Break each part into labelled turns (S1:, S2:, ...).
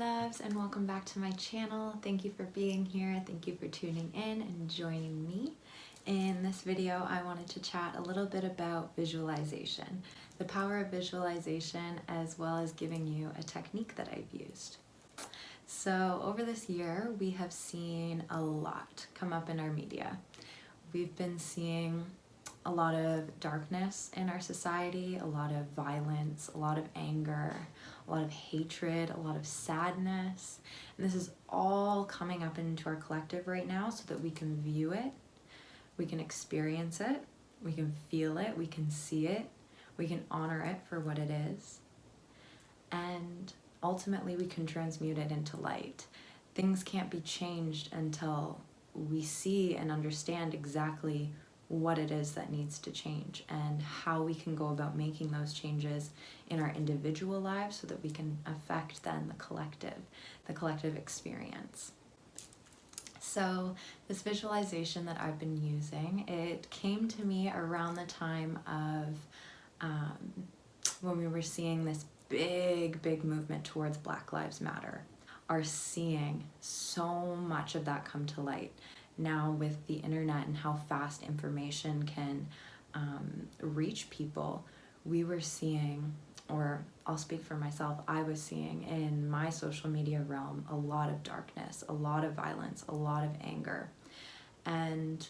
S1: loves, and welcome back to my channel. Thank you for being here. Thank you for tuning in and joining me. In this video, I wanted to chat a little bit about visualization, the power of visualization, as well as giving you a technique that I've used. So over this year, we have seen a lot come up in our media. We've been seeing a lot of darkness in our society, a lot of violence, a lot of anger, a lot of hatred, a lot of sadness. And this is all coming up into our collective right now so that we can view it, we can experience it, we can feel it, we can see it, we can honor it for what it is. And ultimately we can transmute it into light. Things can't be changed until we see and understand exactly what it is that needs to change and how we can go about making those changes in our individual lives so that we can affect then the collective experience. So this visualization that I've been using, it came to me around the time of when we were seeing this big movement towards Black Lives Matter, are seeing so much of that come to light. Now with the internet and how fast information can reach people, we were seeing, or I'll speak for myself, I was seeing in my social media realm a lot of darkness, a lot of violence, a lot of anger. And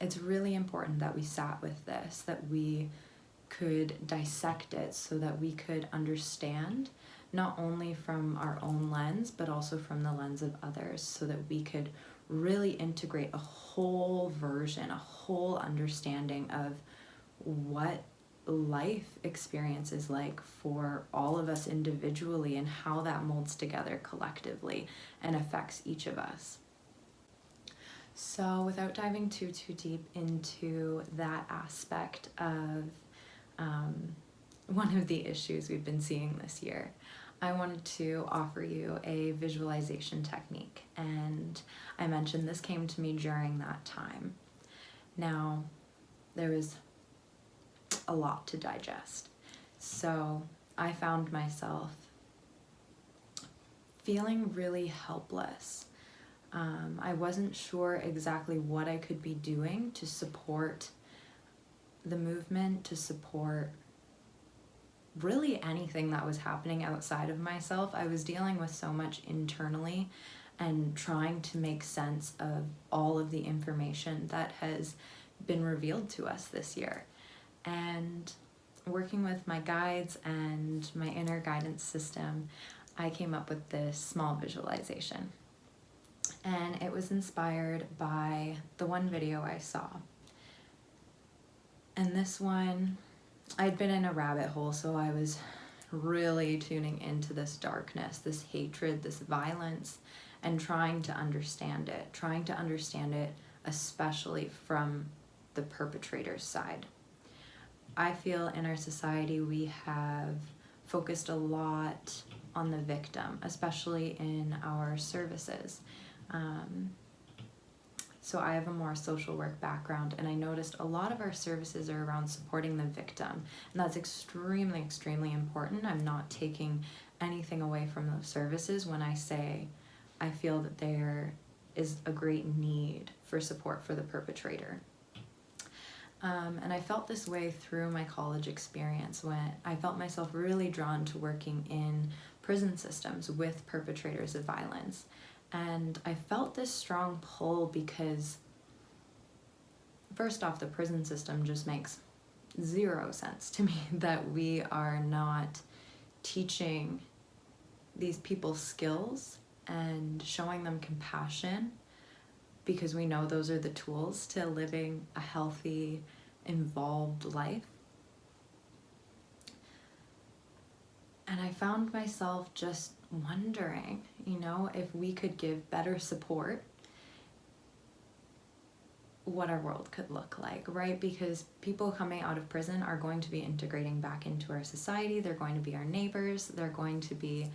S1: it's really important that we sat with this, that we could dissect it so that we could understand not only from our own lens, but also from the lens of others, so that we could really integrate a whole version, a whole understanding of what life experience is like for all of us individually and how that molds together collectively and affects each of us. So without diving too deep into that aspect of one of the issues we've been seeing this year, I wanted to offer you a visualization technique, and I mentioned this came to me during that time. Now, there was a lot to digest, so I found myself feeling really helpless. I wasn't sure exactly what I could be doing to support the movement, to support really anything that was happening outside of myself. I was dealing with so much internally and trying to make sense of all of the information that has been revealed to us this year. And working with my guides and my inner guidance system, I came up with this small visualization. And it was inspired by the one video I saw. And this one, I'd been in a rabbit hole, so I was really tuning into this darkness, this hatred, this violence, and trying to understand it, especially from the perpetrator's side. I feel in our society we have focused a lot on the victim, especially in our services. So I have a more social work background, and I noticed a lot of our services are around supporting the victim, and that's extremely important. I'm not taking anything away from those services when I say I feel that there is a great need for support for the perpetrator. And I felt this way through my college experience when I felt myself really drawn to working in prison systems with perpetrators of violence. And I felt this strong pull because, first off, the prison system just makes zero sense to me that we are not teaching these people skills and showing them compassion, because we know those are the tools to living a healthy, involved life. And I found myself just wondering, if we could give better support, what our world could look like, right? Because people coming out of prison are going to be integrating back into our society. They're going to be our neighbors. They're going to be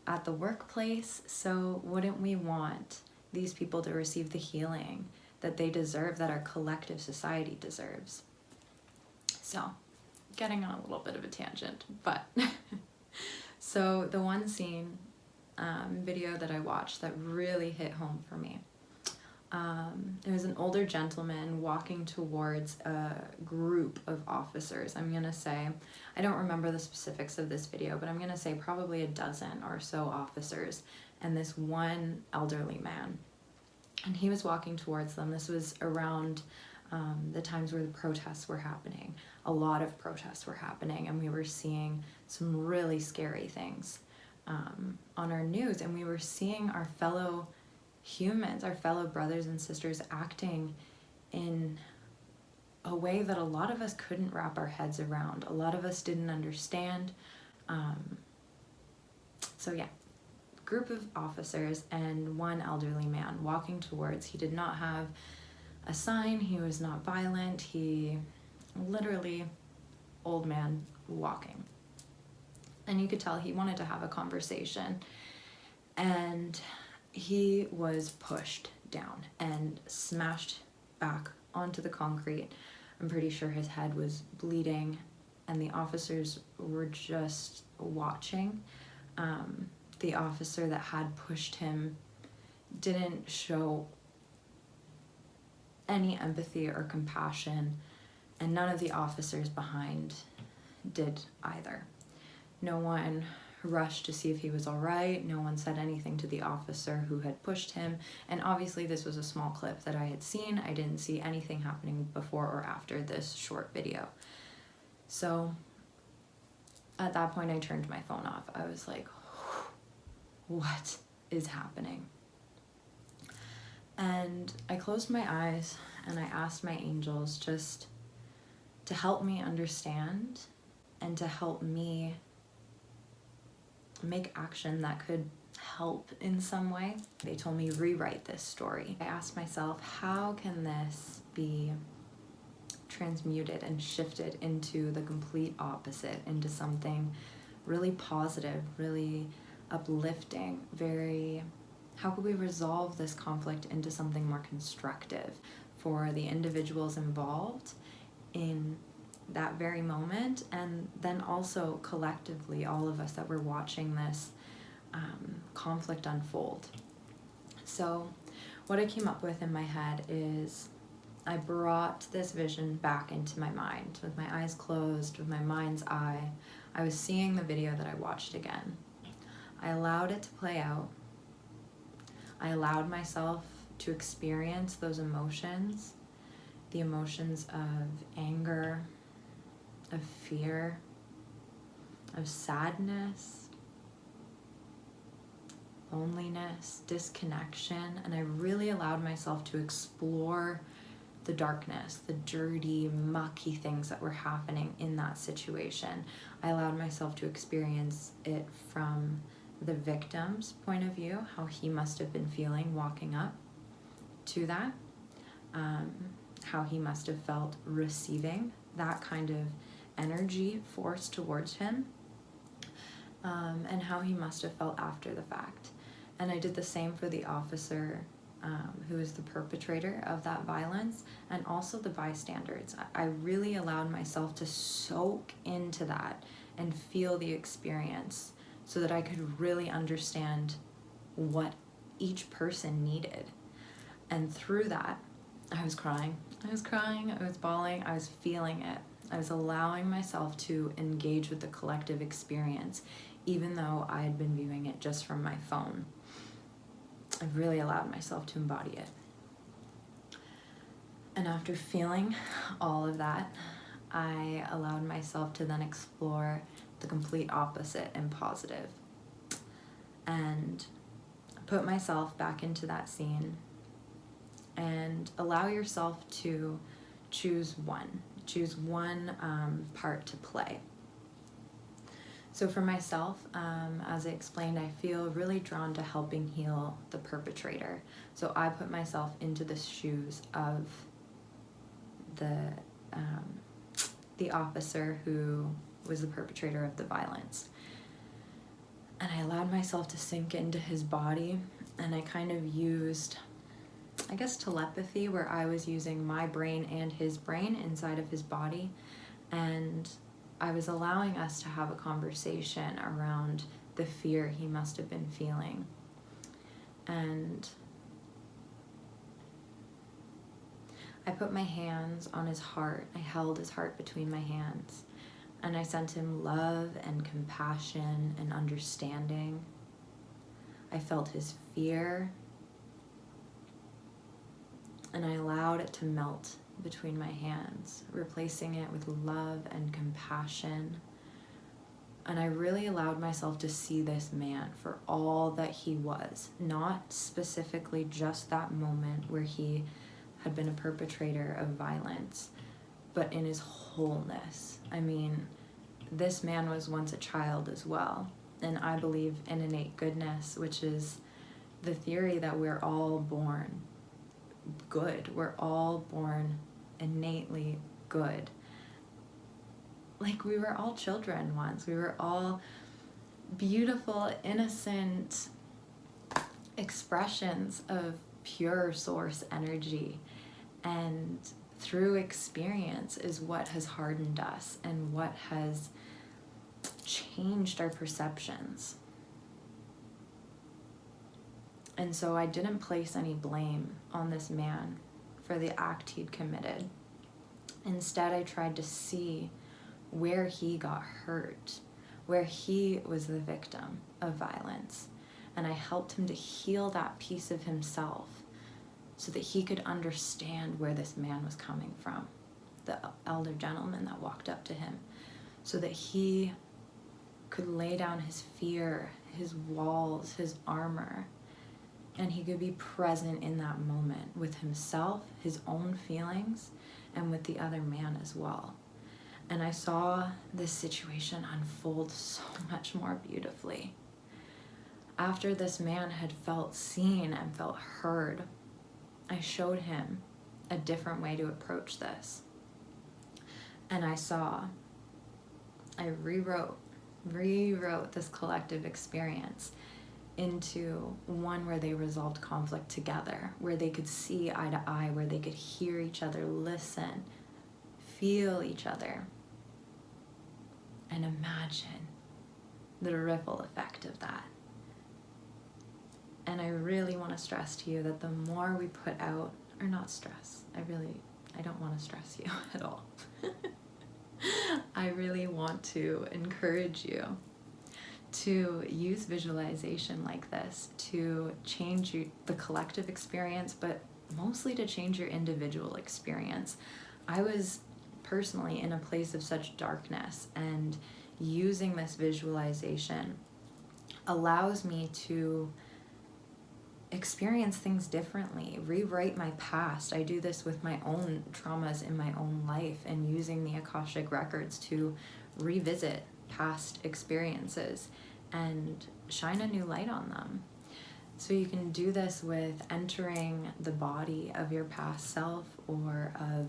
S1: at the workplace. So wouldn't we want these people to receive the healing that they deserve, that our collective society deserves? So, getting on a little bit of a tangent, but so the one scene video that I watched that really hit home for me. It was an older gentleman walking towards a group of officers. I'm gonna say, I don't remember the specifics of this video, but I'm gonna say probably a dozen or so officers and this one elderly man. And he was walking towards them. This was around the times where the protests were happening. A lot of protests were happening, and we were seeing some really scary things on our news, and we were seeing our fellow humans, our fellow brothers and sisters acting in a way that a lot of us couldn't wrap our heads around. A lot of us didn't understand. So yeah, group of officers and one elderly man walking towards. He did not have a sign, he was not violent, he literally, old man walking. And you could tell he wanted to have a conversation, and he was pushed down and smashed back onto the concrete. I'm pretty sure his head was bleeding, and the officers were just watching. The officer that had pushed him didn't show any empathy or compassion, and none of the officers behind did either. No one rushed to see if he was all right. No one said anything to the officer who had pushed him. And obviously this was a small clip that I had seen. I didn't see anything happening before or after this short video. So at that point I turned my phone off. I was like, what is happening? And I closed my eyes and I asked my angels just to help me understand and to help me make action that could help in some way. They told me, rewrite this story. I asked myself, how can this be transmuted and shifted into the complete opposite, into something really positive, really uplifting, how could we resolve this conflict into something more constructive for the individuals involved in that very moment, and then also collectively, all of us that were watching this conflict unfold. So what I came up with in my head is I brought this vision back into my mind with my eyes closed, with my mind's eye. I was seeing the video that I watched again. I allowed it to play out. I allowed myself to experience those emotions, the emotions of anger, of fear, of sadness, loneliness, disconnection, and I really allowed myself to explore the darkness, the dirty, mucky things that were happening in that situation. I allowed myself to experience it from the victim's point of view, how he must have been feeling walking up to that, how he must have felt receiving that kind of energy forced towards him, and how he must have felt after the fact. And I did the same for the officer who is the perpetrator of that violence, and also the bystanders. I really allowed myself to soak into that and feel the experience so that I could really understand what each person needed. And through that, I was crying, I was bawling, I was feeling it. I was allowing myself to engage with the collective experience, even though I had been viewing it just from my phone. I really allowed myself to embody it. And after feeling all of that, I allowed myself to then explore the complete opposite and positive, and put myself back into that scene and allow yourself to choose one part to play. So for myself, as I explained, I feel really drawn to helping heal the perpetrator. So I put myself into the shoes of the officer who was the perpetrator of the violence. And I allowed myself to sink into his body, and I kind of used, I guess, telepathy, where I was using my brain and his brain inside of his body, and I was allowing us to have a conversation around the fear he must have been feeling. And I put my hands on his heart. I held his heart between my hands, and I sent him love and compassion and understanding. I felt his fear, and I allowed it to melt between my hands, replacing it with love and compassion. And I really allowed myself to see this man for all that he was, not specifically just that moment where he had been a perpetrator of violence, but in his wholeness. I mean, this man was once a child as well, and I believe in innate goodness, which is the theory that we're all born good. We're all born innately good. Like, we were all children once. We were all beautiful, innocent expressions of pure source energy. And through experience is what has hardened us and what has changed our perceptions. And so I didn't place any blame on this man for the act he'd committed. Instead, I tried to see where he got hurt, where he was the victim of violence. And I helped him to heal that piece of himself so that he could understand where this man was coming from, the elder gentleman that walked up to him, so that he could lay down his fear, his walls, his armor, and he could be present in that moment with himself, his own feelings, and with the other man as well. And I saw this situation unfold so much more beautifully. After this man had felt seen and felt heard, I showed him a different way to approach this. And I rewrote this collective experience into one where they resolved conflict together, where they could see eye to eye, where they could hear each other, listen, feel each other, and imagine the ripple effect of that. And I really want to stress to you that the more we put out, or not stress, I don't want to stress you at all. I really want to encourage you to use visualization like this to change the collective experience, but mostly to change your individual experience. I was personally in a place of such darkness, and using this visualization allows me to experience things differently, rewrite my past. I do this with my own traumas in my own life, and using the Akashic Records to revisit past experiences and shine a new light on them. So you can do this with entering the body of your past self or of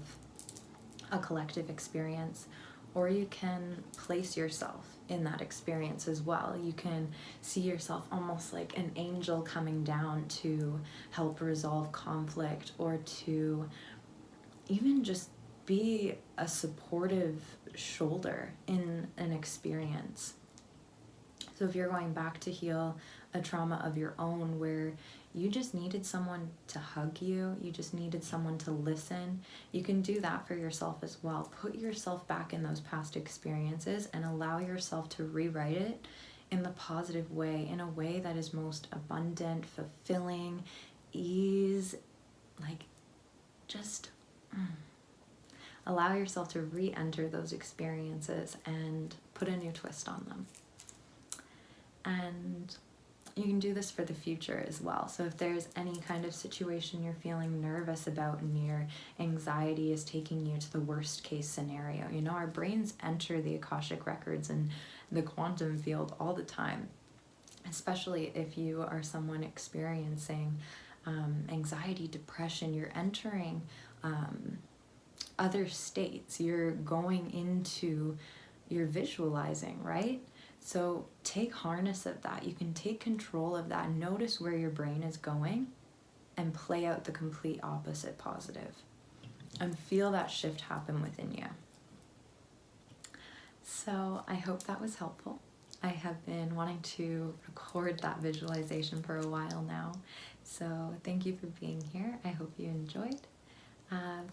S1: a collective experience, or you can place yourself in that experience as well. You can see yourself almost like an angel coming down to help resolve conflict, or to even just be a supportive shoulder in an experience. So if you're going back to heal a trauma of your own where you just needed someone to hug you, you just needed someone to listen, you can do that for yourself as well. Put yourself back in those past experiences and allow yourself to rewrite it in the positive way, in a way that is most abundant, fulfilling, ease, like just allow yourself to re-enter those experiences and put a new twist on them. And you can do this for the future as well. So if there's any kind of situation you're feeling nervous about and your anxiety is taking you to the worst case scenario, you know, our brains enter the Akashic Records and the quantum field all the time, especially if you are someone experiencing anxiety, depression. You're entering other states. You're going into, you're visualizing, right? So take harness of that. You can take control of that. Notice where your brain is going and play out the complete opposite positive. And feel that shift happen within you. So I hope that was helpful. I have been wanting to record that visualization for a while now. So thank you for being here. I hope you enjoyed.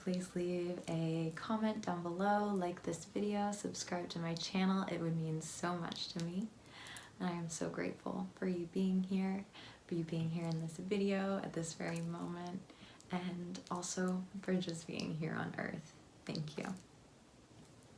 S1: Please leave a comment down below, like this video, subscribe to my channel. It would mean so much to me. And I am so grateful for you being here in this video at this very moment, and also for just being here on Earth. Thank you.